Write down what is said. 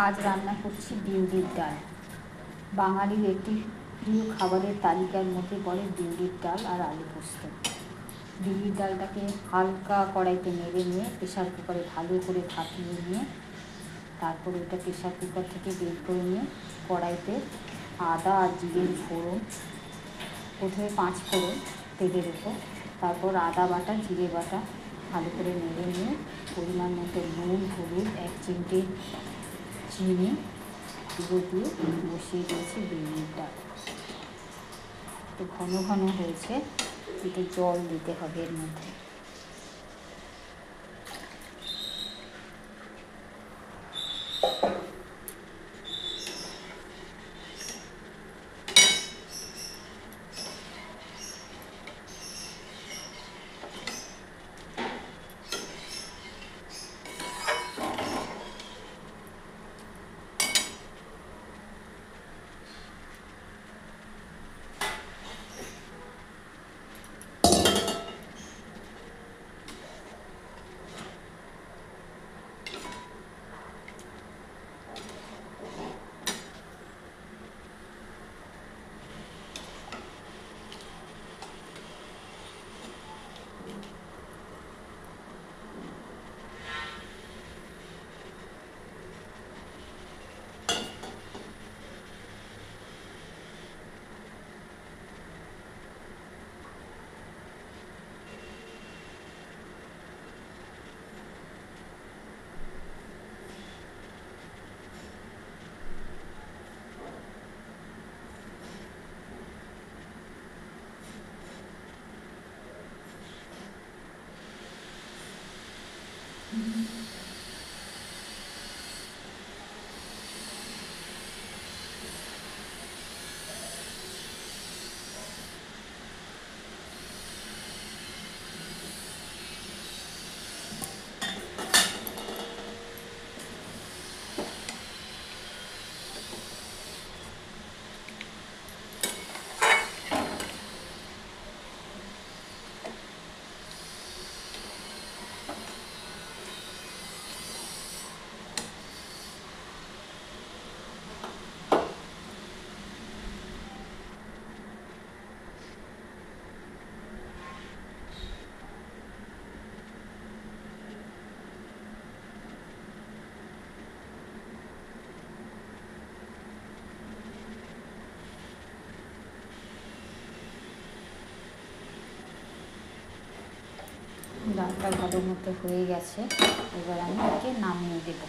আজ রান্না করছি বিউলির ডাল। বাঙালির একটি প্রিয় খাবারের তালিকার মধ্যে পড়ে বিউলির ডাল আর আলু পোস্ত। বিউলির ডালটাকে হালকা কড়াইতে নেড়ে নিয়ে প্রেশার কুকারে ভালো করে ভাপিয়ে নিয়ে তারপর ওটা প্রেশার কুকার থেকে বের করে নিয়ে কড়াইতে আদা আর জিরের ফোড়ন, প্রথমে 5 ফোড়ন তেলের উপর, তারপর আদা বাটা জিরে বাটা ভালো করে নেড়ে নিয়ে পরিমাণ মতো নুন, হলুদ, 1 চিমটে চিনি এগুলো দিয়ে বসিয়ে দিয়েছি বিউলির ডাল। তো ঘন ঘন হয়েছে, একটু জল দিতে হবে এর মধ্যে। ডালটা ভালো মতো হয়ে গেছে, এবার আমি একে নামিয়ে দেবো।